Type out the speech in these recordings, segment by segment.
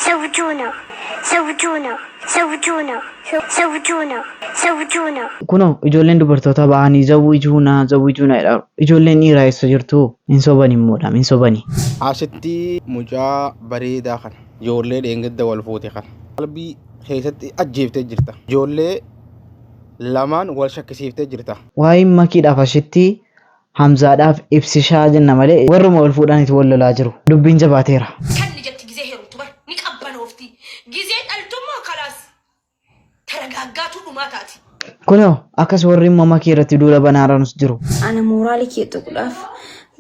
زوجونا زوجونا زوجونا زوجونا زوجونا Kuno ijoolleen dubartoota ba'anii zawwijuuna jedhu. Ijoolleen dhiiraa eessa jirtu? Hin sobani immoodha, hin sobani. Asitti mucaa bareedaa kan ijoollee dheengadda wal fuute kan qalbii keessatti ajjeeftee jirta. Ijoollee lamaan wal shakkisiiftee jirta. Waa'ee makiidhaaf asitti Hamzaadhaaf ibsishaa jenna malee warruma wal fuudhaniitu wal lolaa jiru. Dubbiin jabaateera. Kan jetti gizee heerumtu bar ni qabbanoofti. Gizee dhaltummaa kalaas taragaaggaatu dhumaa taati. Kuno akkas warri immoo makii irratti duula banaaraanus jiru. Ana mooraalii keetuudhaaf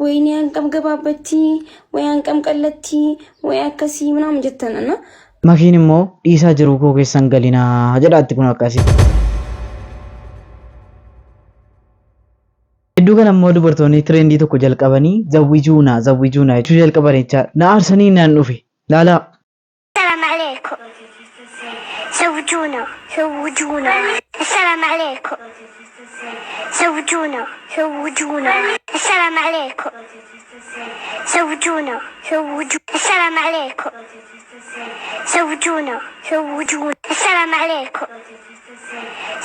wayini hanqam gabaabatti wayi hanqam qallatti wayi akkasii ምናምን jettan ana. Makiin immoo dhiisaa jiru koo keessan galinaa jedhaatti kun akkasii. Hedduu kan ammoo dubartoonni trendii tokko jalqabanii zawwijuuna jechuu jalqaban jechaadha. Na aarsanii naan dhufe. Laalaa. السلام عليكم زوجونا زوجونا السلام عليكم زوجونا زوجونا السلام عليكم زوجونا زوجونا السلام عليكم زوجونا زوجونا السلام عليكم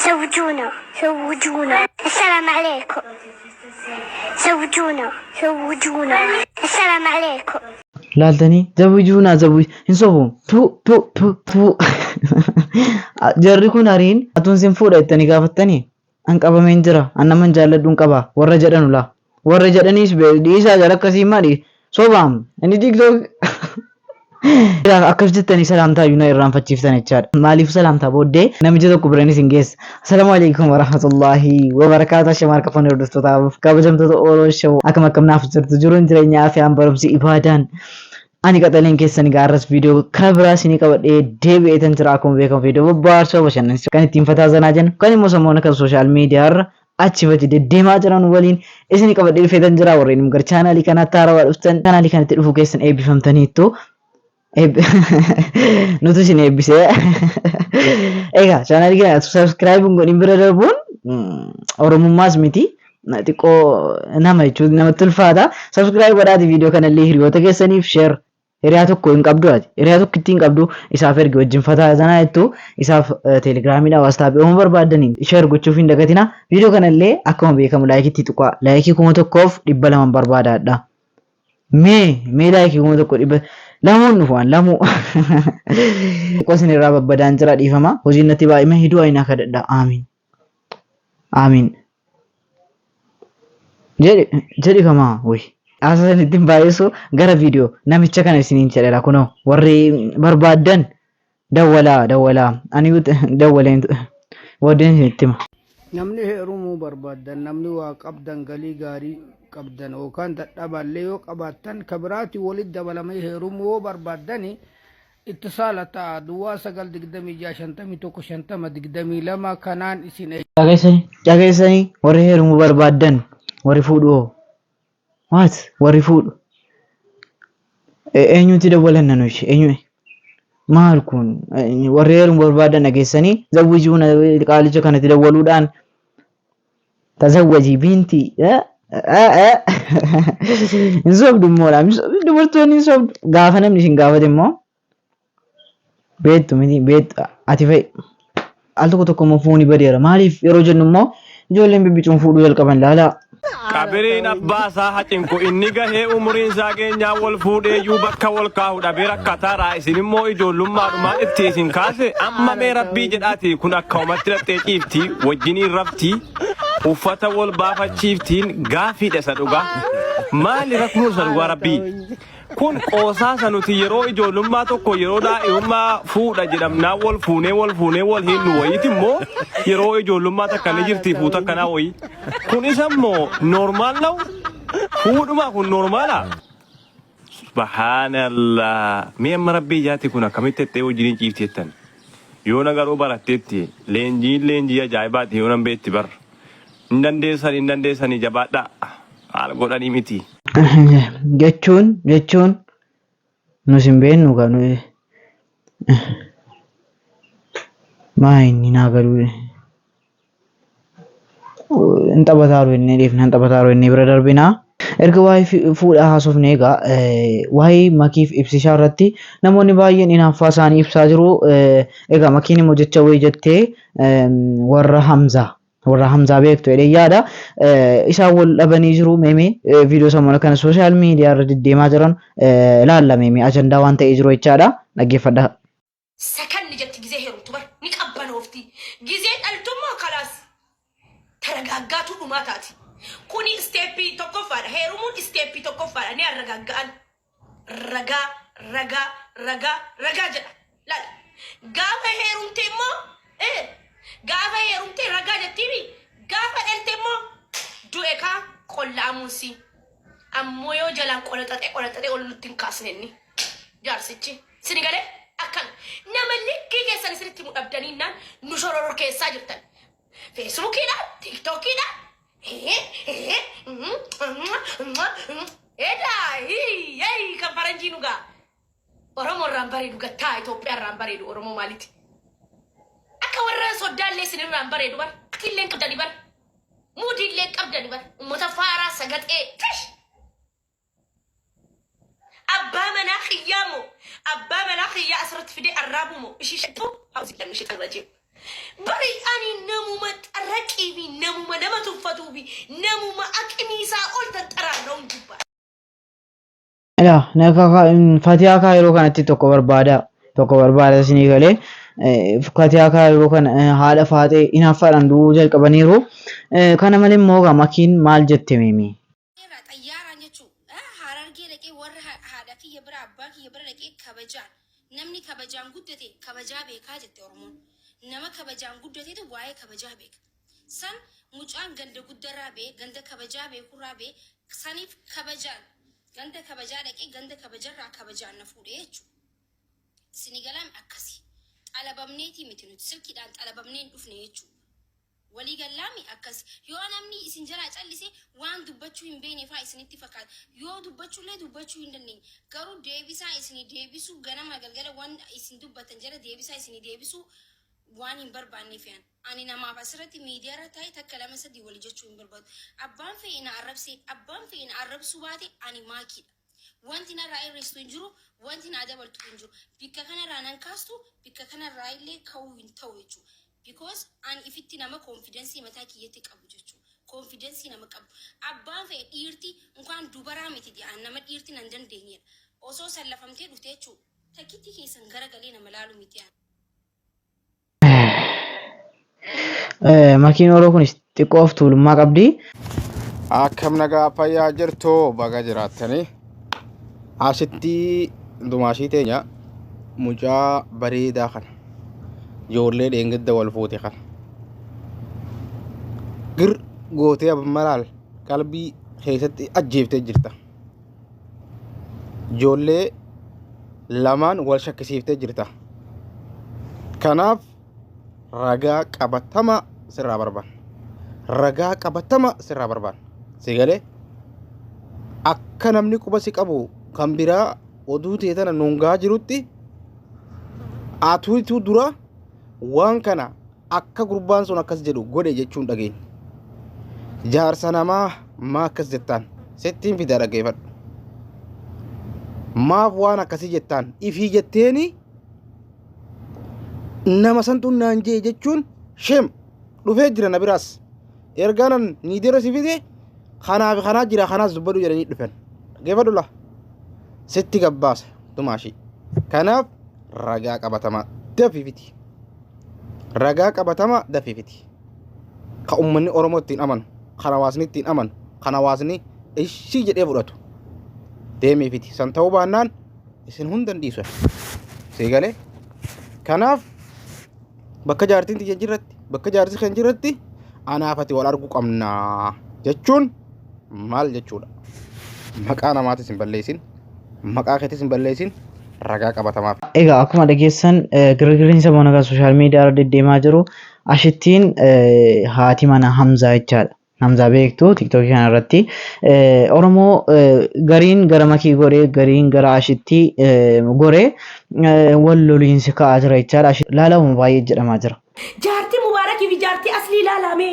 زوجونا زوجونا السلام عليكم زوجونا زوجونا السلام عليكم Laaltanii zawwijuuna hin sobu. Jarri kun hariin atuun sin fuudha jettanii gaafattanii an qabameen jira an naman jaalladhuun qaba warra jedhanu laa warra jedhaniis dhiisaa jala akkasii maali sobaam inni tiktok akkas jettanii salaamtaa yuuna irraanfachiiftan jechaadha. Maaliif salaamtaa booddee namicha tokko biraanis hin geessa. Assalaamu alaikum warahmatullahi wabarakaatuh. Shamarran kafan hordoftootaafi kabajamtoota Oromoo Show akkam naaf jirtu jiruun jireenyaa fi barumsi ibaadaan ani qaxaleen keessan gaarras viidiyoo kana biraa isinii qabadhee deebi'eetan jira. Akkuma beekamu viidiyoo bobbaarsoo bashannansiisuu kan ittiin fataazanaa jennu kan immoo sammoona kan sooshaal miidiyaa irra achifatti deddeemaa jiran waliin isinii qabadhee dhufeetan jira. Warreen immoo gara chaanaalii kanaatti haarawaa dhuftan chaanaalii kanatti dhufuu keessan eebbifamtaniittu nutu isin eebbisee egaa chaanaalii kana subscribe godhin bira darbuun oromummaas miti xiqqoo nama jechuun namatti ulfaata. Subscribe godhaati viidiyoo kanallee hiriyoota keessaniif share hiriyaa tokko hin qabdu ati hiriyaa tokko ittiin qabdu isaaf ergi wajjin fataazanaa jettu isaaf teelegiraamiidhaan waastaappii oomuu barbaadaniin share gochuuf hin dagatina. Viidiyoo kanallee akkuma beekamu laayikiitti tuqaa laayikii 1,200 barbaadaadha. Mee laayikii 1,200 lamuun dhufaan lamuu qosin irraa babbadaan jira dhiifama. Hojiin natti baay'ime hiduu ayinaa kadhadha. Amiin. Jedhi kamaa wayi. Asaan ittiin baay'isu gara viidiyoo namicha kana isiniin jedhera kunoo warri barbaadan dawwalaa ani dawwaleen waddeen isinitti hima. Namni heerumuu barbaadan namni waa qabdan galii gaarii qabdan yookaan dadhaballee yoo qabaattan kabiraati walitti dabalamee heerumuu yoo barbaadani ittisaala ta'a duwwaa 926515022 kanaan isin Dhageessanii warri heerumuu barbaadan warri fuudhu warri fuudhu eenyutti dawwalan nanuushi eenyu maal kun warri heerumuu barbaadan dhageessanii zawwijuuna qaalicha kanatti dawwaluudhaan tazawwaji binti hin sobdu immoodha dubartoonni hin sobdu gaafa namni isin gaafate immoo beektu miti beektu ati fa'i al tokko immoo fuuni badeera maaliif yeroo jennu immoo ijoolleen bibbicuun fuudhuu jalqaban laalaa. Qabiriin abbaasaa hacinku inni gahee umuriin isaa keenyaa wal fuudheeyyuu bakka wal kaa'u dhabee rakkataadha. Isin immoo ijoollummaadhumaan itti isin kaase amma mee rabbii jedhaati kun akka umatti dhattee ciifti wajjiniin rafti uffata wal baafachiiftiin gaafiidha isa dhugaa maali rakkuun isa dhugaa rabbii kun qoosaa nuti yeroo ijoollummaa tokko yeroo daa'imummaa fuudha jedhamnaa wal fuunee wal hinnu wayiti immoo yeroo ijoollummaa takka ni jirti fuuta akkanaa wayi kun isa immoo normaal na'u fuudhumaa kun normaala. Subhanallah mee amma rabbii ijaati kun akkamitti ettee wajjiniin ciifti jettan yoo nagaruu baratteetti leenjii ajaa'ibaati yoo nan beetti bar hin dandeessanii jabaadhaa haala godhanii miti. Jechuun nus hin beeknu kan maa inni naa galuu hin taphataaru inni dhiifna hin taphataaru inni bira darbinaa Erga waa'ee fuudhaa haasofne egaa waa'ee makiif ibsishaa irratti namoonni baay'een hinaaffaa isaanii ibsaa jiru. Egaa makiin immoo jecha wayii jettee warra Hamzaa beektu jedhee yaada. Isaan wal dhabanii jiru meemee viidiyoo sammuna kana sooshaal miidiyaa irra deddeemaa jiran laalla meemee ajandaa waan ta'ee jiru jechaadha. Dhaggeeffadhaa. Sakanni jetti ጊዜ ሄሩቱ በር ni qabbanoofti ጊዜ dhaltummaa kalaas taragaaggaatu dhumaa taati. Kuni isteeppii tokkoffaadha. Heerumuun isteeppii tokkoffaadha. Ni arragaaggaan ragaa jedha. Laala. Gaafa heerumte immoo gaafa heerumte ragaa jettiibi gaafa dhalte immoo du'e kaa qollaamuunsi. Ammoo yoo jalaan qolaxaxee ol nutti hin kaasne inni. Jaarsichi. Sini galee akkan nama likkii keessan isinitti mudhabdaniinnaan nu shororor keessaa jirtan. Feesbuukiidhaan, tiiktokiidhaan. Kan faranjii nugaa Oromoo irraan bareedu gattaa Itoophiyaa irraan bareedu Oromoo maaliiti? Akka warra soddaallee isin irraan bareedu bar akilleen qabdani bar muudiillee qabdani bar uummata faaraa sagaxee tish abbaa manaa xiyyaa asirratti fidee arraabu moo ishii shittuu hawsi kan ishii qarrajee bari ani namuma xarraqii fi namuma nama tuffatuu fi namuma aqimiisaa ol taxxaraarra hunjubba. Fatihaa kaa yeroo kanatti tokko barbaada isinii galee fatihaa kaa yeroo kana haadha faatee hinaaffaadhaan du'uu jalqabaniiru. Kana malee immoo makiin maal jette meemee? Xayyaaraan jechuun harargee dhaqee warra haadha kiyya bira abbaa kiyya bira dhaqee kabajaan namni kabajaan guddate kabajaa beekaa jette Oromoon. Nama kabajaan guddateetu waa'ee kabajaa beeka. San mucaan ganda guddarraa bee ganda kabajaa beekurraa bee saniif kabajaan ganda kabajaa dhaqee ganda kabajarraa kabajaan na fuudhee jechuudha. Sinigalaan akkasii xalabamneetii miti nuti silkiidhaan xalabamneen dhufne jechuudha. Walii gallaami akkas yoo namni isin jalaa callisee waan dubbachuu hin beekne fa'aa isinitti fakkaata. Yoo dubbachuullee dubbachuu hin dandeenye garuu deebisaa isinii deebisuu ganama galgala waan isin dubbatan jala deebisaa isinii deebisuu waan hin barbaanne fe'an. Ani namaaf asirratti miidiyaa irra taa'ee takka lama sadii wal jechuu hin barbaadu. Abbaan fe'e na arrabsee abbaan fe'e na arrabsuu baate ani maakiidha. Wanti narraa irreessitu hin jiru wanti na dabaltu hin jiru. Bikka kanarraa nan kaastu bikka kanarraa illee ka'uu hin ta'u jechuudha. Because ani ifitti nama konfidensii mataa kiyyatti qabu jechuudha. Konfidensii nama qabu. Abbaan fe'e dhiirti inkaan dubaraa miti dhi'aan nama dhiirti nan dandeenyedha. Osoo sallafamtee dhufte jechuudha. Takkitti keessan garagalee nama laalu miti. Makiin Oromoo kunis xiqqoo of tuulummaa qabdi. Akkam nagaa fayyaa jirtoo baga jiraattanii asitti dumaashii teenya mucaa bareedaa kan ijoollee dheengidda wal fuute kan gir gootee abmalaal qalbii keessatti ajjeeftee jirta. Ijoollee lamaan wal shakkisiiftee jirta. Kanaaf ragaa qabatama sirraa barbaan sigalee akka namni quba si qabu kan biraa oduu teetana nungaa jirutti atuutu dura waan kana akka gurbaan sun akkas jedhu godhe jechuun dhageenya. Jaarsa namaa maa akkas jettaan settiin fidaa dhageeffadhu. Maaf waan akkasii jettaan ifii jetteeni nama santu naan jee jechuun shem dhufee jira na biraas ergaanan ni dira si fide kanaaf kanaa jira kanaas dubbadhu jedhanii dhufan dhageeffadhu sitti gabbaasa dumaashii. Kanaaf ragaa qabatamaa dafiifiti. Ragaa qabatamaa dafiifiti. Ka uummanni Oromoo ittiin amanu kan hawaasni ittiin amanu kan hawaasni ishii jedhee fudhatu deemeefiti. San ta'uu baannaan isin hundan dhiisu sigalee. Kanaaf bakka jaartiin tiyya jirratti bakka jaarsi kan jirratti anaafati wal arguu qabnaa jechuun maal jechuudha. Maqaa namaatis hin balleessin maqaa keetis hin balleessin ragaa qabatamaaf. Egaa akkuma dhageessan girgiriinsa monagaa sooshaal miidiyaa irra deddeemaa jiru ashittiin haati mana Hamzaa jechaadha. Hamzaa beektu tiktookii kana irratti Oromoo gariin gara makii goree gariin gara ashittii goree wal loliinsi ka'aa jira jechaadha. Laalamu baay'ee jedhamaa jira. جارتي مبارك في جارتي أصلي لا لا مي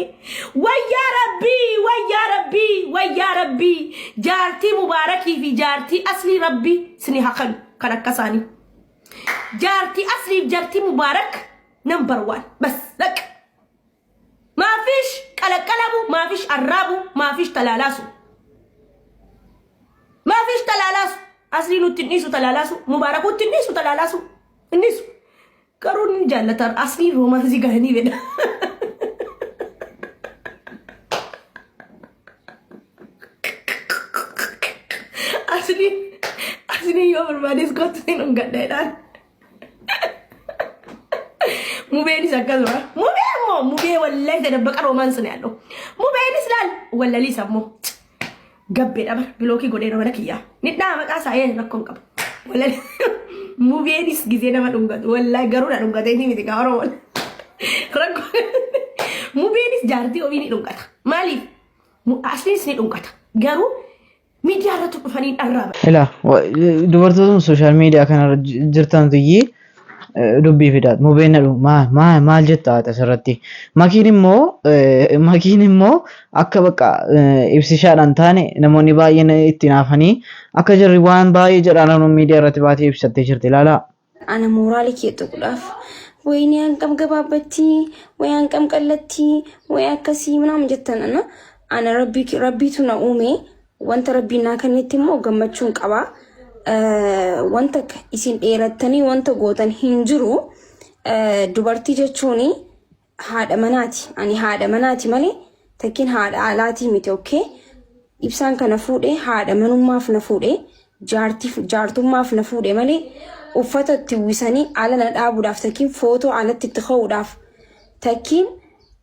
ويا ربي ويا ربي ويا ربي جارتي مبارك في جارتي أصلي ربي سني حقن كنكساني جارتي أصلي جارتي مبارك نمبر 1 بس لك ما فيش كلكلبو ما فيش عرابو ما فيش تلالاسو ما فيش تلالاسو أصلي نتنيسو تلالاسو مبارك نتنيسو تلالاسو النسو كارون جالتر أصلي رومانسي كهني بنا أصلي يوم الباديس كنت سينون قدران مو بيني سكزوا مو بيه ولا يتدبك رومانس نالو مو بيني سلال ولا لي سمو قبل أمر بلوكي قدير ولا كيا نتنا مكاسا يه نكون قبل ولا مو بيني سجزينا ما نقعد ولا قرونا نقعد هني متى قارون ركو مو بيني جارتي وبيني نقعد مالي مو أصلي سني نقعد قارو ميديا رتو فنين الرابع إلا dubartoota social media kana jirtan tuyyi dubbii fidaat mubeenadhu maal jetta asirratti makiin immoo akka bakka ibsishaadhaan taane namoonni baay'een itti naafanii akka jirri waan baay'ee jedhaan miidiyaa irratti baatee ibsattee jirti ilaala. Ana mooraalii kee tuquudhaaf wayini hanqam gabaabbattii wayi hanqam qallattii wayi akkasii ምናምን jettan ana rabbiitu na uume wanta rabbiin naa kennetti immoo gammachuun qaba. Wanta isin dheerattanii wanta gootan hin jiru dubartii jechuun haadha manaati. Ani haadha manaati malee takkiin haadha alaatii miti okay. Ibsaan kana fuudhee haadha manummaaf na fuudhee jaartummaaf na fuudhee malee uffata itti uwwisanii ala na dhaabuudhaaf takkiin footoo alatti itti ka'uudhaaf takkiin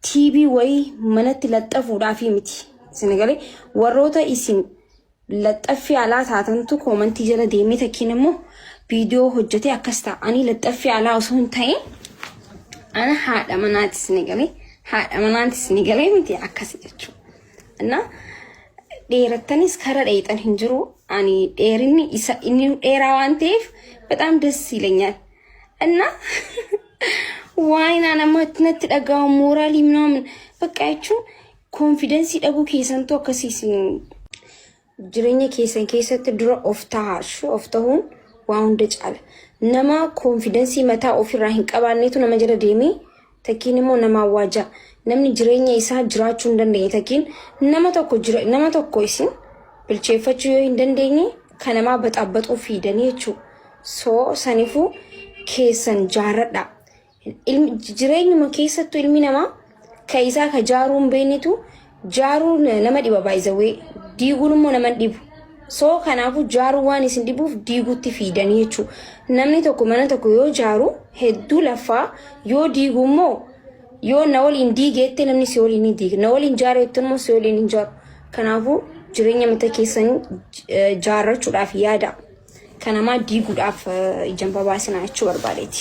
TV wayii manatti laxxafuudhaaf miti. Isin galee warroota isin laxxaffii alaa taatantu koomantii jala deemee takkiin immoo viidiyoo hojjetee akkas ta'a. Ani laxxaffii alaa osoo hin ta'in ana haadha manaatis ni galee miti akkas jechuudha. Ana dheerattanis kara dheetan hin jiru. Ani dheerinni inni dheeraa waan ta'eef በጣም ደስ ይለኛል እና ዋይና namatti natti dhagaa'u mooraalii ምናምን በቃ jechuun ኮንፊደንስ ደቡ keessantu akkasiis jireenya keessan keessatti dura of ta'uun waan hunda caala nama koonfidensii mataa ofirraa hin qabaannetu nama jala deemee takkiin immoo nama waajaa namni jireenya isaa jiraachuu hin dandeenye takkiin nama tokko isin bilcheeffachuu yoo hin dandeenye kan namaa baxaabaxuu fiidanii jechuudha. So sanifu keessan jaaradha. Jireenyuma keessattu ilmi namaa kan isaa ka jaaruun beenitu jaaruun nama dhiba baay'isawee diiguun immoo nama dhibu. So kanaafu jaaruu waan isin dhibuuf diiguutti fiidanii jechuudha. Namni tokko mana tokko yoo jaaru hedduu lafaa yoo diigu immoo yoo na waliin diigeetti namni si waliin ni diiga. Na waliin jaareetti immoo si waliin hin jaaru. Kanaafu jireenya mata keessan jaarrachuudhaaf yaada. Kanamaa diiguudhaaf ijaan babaasinaa jechuu barbaadeeti.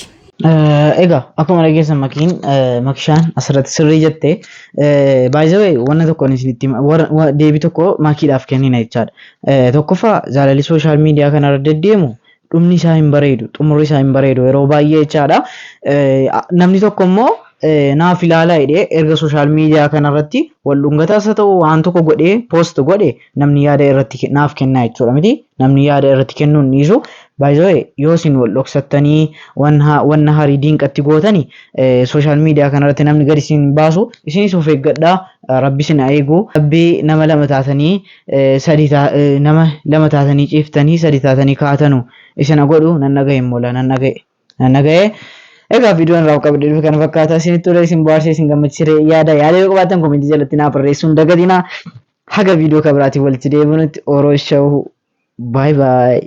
Egaa akkuma dhageessan makishaan asirratti sirrii jettee baay'ee wanna tokkoon isinitti deebii tokko makiidhaaf kennina jechaadha. Tokkoffaa jaalalli sooshaal miidiyaa kanarra deddeemu dhumni isaa hin bareedu xumurri isaa hin bareedu yeroo baay'ee jechaadha. Namni tokko immoo naaf ilaalaa jedhee erga sooshaal miidiyaa kanarratti wal dhungataas haa ta'u waan tokko godhee poost godhe namni yaada irratti naaf kennaa jechuudha miti. Namni yaada irratti kennuun dhiisu baay'ee yoo isin wal dhoksattanii wanna harii diinqatti gootanii sooshaal miidiyaa kanarratti namni gadi isin baasu isinis of eeggadhaa rabbi isin eegu. Rabbii nama lama taatanii ciiftanii sadii taatanii kaatanu isin godhu nan dhagaye mola nan dhagaye. Egaa viidiyoon irraa qabdee kan fakkaata isinitti tolee isin bohaarsee isin gammachiisee yaada yoo qabaattan koomentii jalatti naaf barreessuun dagatinaa. Haga viidiyoo kabiraatiin walitti deebinutti oroo shawuu. Bye bye.